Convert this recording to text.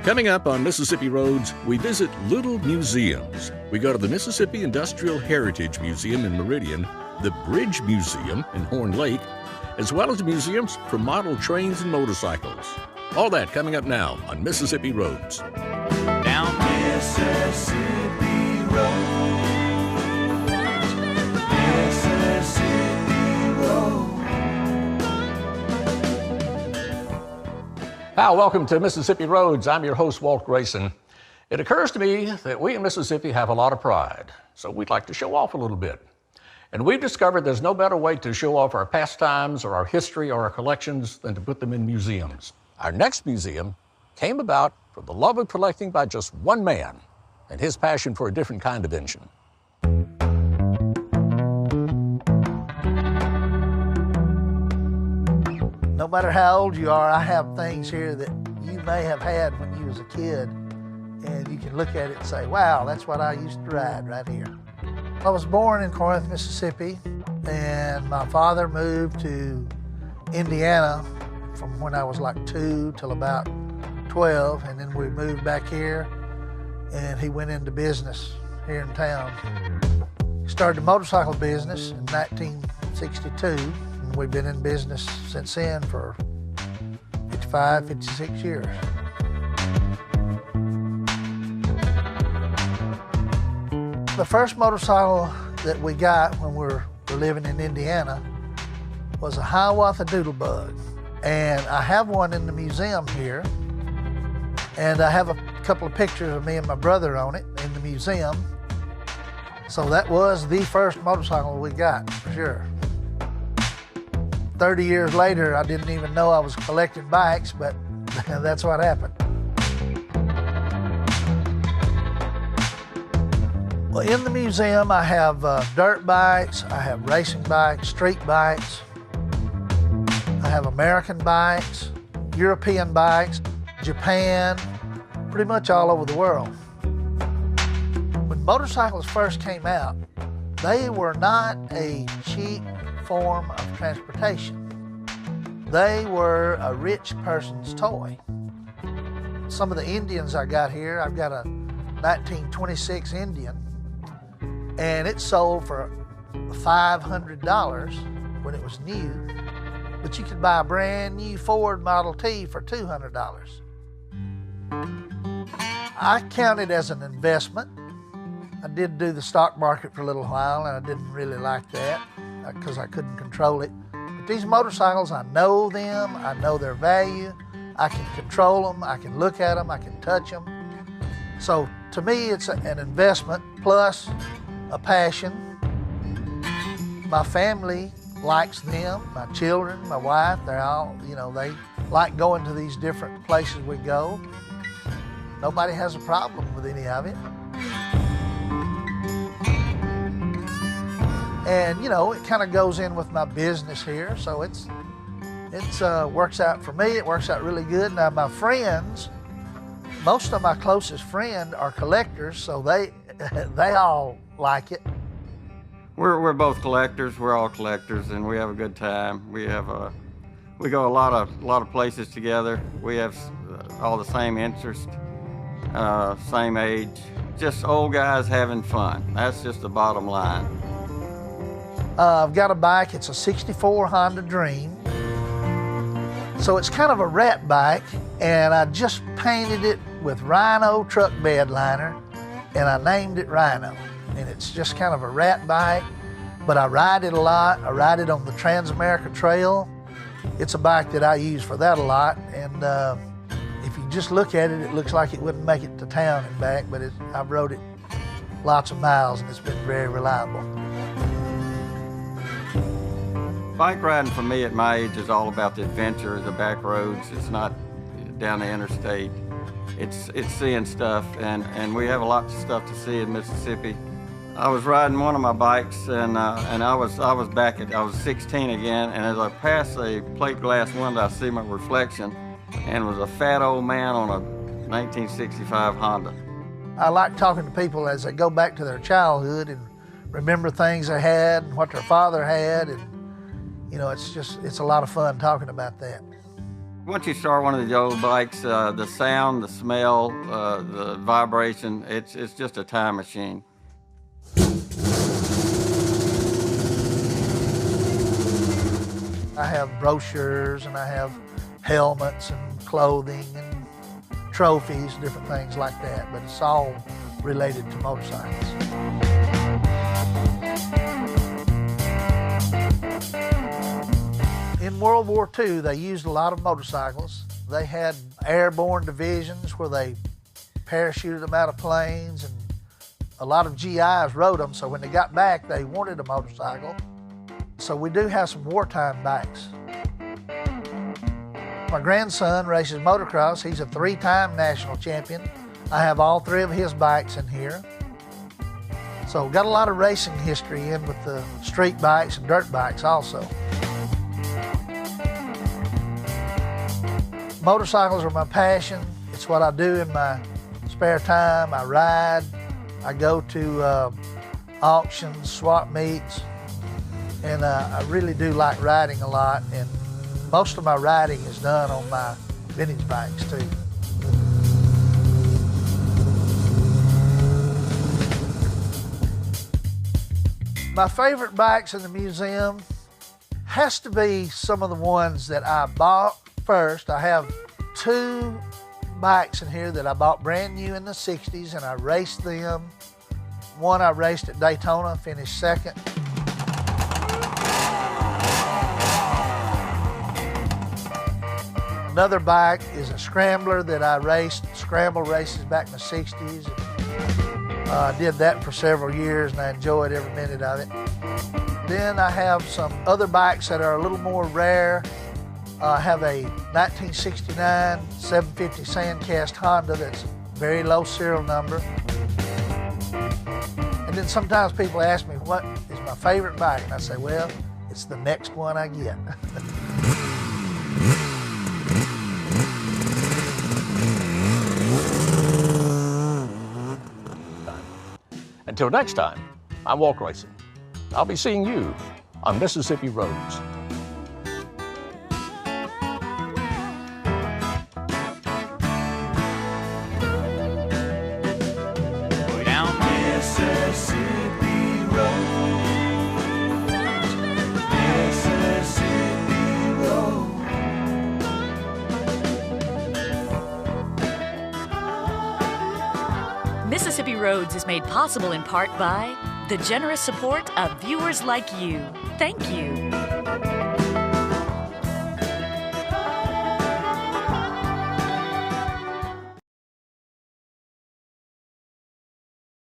Coming up on Mississippi Roads, we visit little museums. We go to the Mississippi Industrial Heritage Museum in Meridian, the Bridge Museum in Horn Lake, as well as museums for model trains and motorcycles. All that coming up now on Mississippi Roads. Down Mississippi Road. Mississippi Road. Hi, welcome to Mississippi Roads. I'm your host, Walt Grayson. It occurs to me that we in Mississippi have a lot of pride, so we'd like to show off a little bit. And we've discovered there's no better way to show off our pastimes or our history or our collections than to put them in museums. Our next museum came about from the love of collecting by just one man and his passion for a different kind of engine. No matter how old you are, I have things here that you may have had when you was a kid, and you can look at it and say, wow, that's what I used to ride right here. I was born in Corinth, Mississippi, and my father moved to Indiana from when I was like 2 till about 12, and then we moved back here, and he went into business here in town. He started a motorcycle business in 1962, and we've been in business since then for 55, 56 years. The first motorcycle that we got when we were living in Indiana was a Hiawatha Doodlebug. And I have one in the museum here. And I have a couple of pictures of me and my brother on it in the museum. So that was the first motorcycle we got, for sure. 30 years later, I didn't even know I was collecting bikes, but that's what happened. Well, in the museum, I have dirt bikes, I have racing bikes, street bikes, I have American bikes, European bikes, Japan, pretty much all over the world. When motorcycles first came out, they were not a cheap form of transportation. They were a rich person's toy. Some of the Indians I got here, I've got a 1926 Indian, and it sold for $500 when it was new, but you could buy a brand new Ford Model T for $200. I count it as an investment. I did do the stock market for a little while, and I didn't really like that because I couldn't control it. But these motorcycles, I know them, I know their value, I can control them, I can look at them, I can touch them. So to me, it's an investment plus a passion. My family likes them, my children, my wife, they're all, they like going to these different places we go. Nobody has a problem with any of it. And, it kind of goes in with my business here, so it's works out for me, it works out really good. Now, my friends, most of my closest friends are collectors, so they all like it. We're both collectors. We're all collectors, and we have a good time. We go a lot of places together. We have all the same interests, same age. Just old guys having fun. That's just the bottom line. I've got a bike. It's a '64 Honda Dream. So it's kind of a rat bike, and I just painted it with Rhino truck bed liner, and I named it Rhino. And it's just kind of a rat bike, but I ride it a lot. I ride it on the Trans-America Trail. It's a bike that I use for that a lot, and if you just look at it, it looks like it wouldn't make it to town and back, but I've rode it lots of miles, and it's been very reliable. Bike riding for me at my age is all about the adventure, the back roads. It's not down the interstate. It's seeing stuff, and we have a lot of stuff to see in Mississippi. I was riding one of my bikes, and I was 16 again, and as I passed a plate glass window, I see my reflection, and it was a fat old man on a 1965 Honda. I like talking to people as they go back to their childhood and remember things they had and what their father had, and it's a lot of fun talking about that. Once you start one of the old bikes, the sound, the smell, the vibration, it's just a time machine. I have brochures and I have helmets and clothing and trophies, different things like that, but it's all related to motorcycles. In World War II, they used a lot of motorcycles. They had airborne divisions where they parachuted them out of planes, and a lot of GIs rode them, so when they got back, they wanted a motorcycle. So we do have some wartime bikes. My grandson races motocross. He's a 3-time national champion. I have all 3 of his bikes in here. So got a lot of racing history in with the street bikes and dirt bikes also. Motorcycles are my passion. It's what I do in my spare time. I ride. I go to auctions, swap meets, and I really do like riding a lot. And most of my riding is done on my vintage bikes too. My favorite bikes in the museum has to be some of the ones that I bought first. I have 2 bikes in here that I bought brand new in the 60s and I raced them. One I raced at Daytona, finished 2nd. Another bike is a scrambler that I raced, scramble races back in the 60s. I did that for several years and I enjoyed every minute of it. Then I have some other bikes that are a little more rare. I have a 1969 750 Sandcast Honda that's very low serial number. And then sometimes people ask me, what is my favorite bike? And I say, well, it's the next one I get. Until next time, I'm Walk Racing. I'll be seeing you on Mississippi roads. Go down Mississippi Road. Mississippi Road. Mississippi Roads is made possible in part by the generous support of viewers like you. Thank you.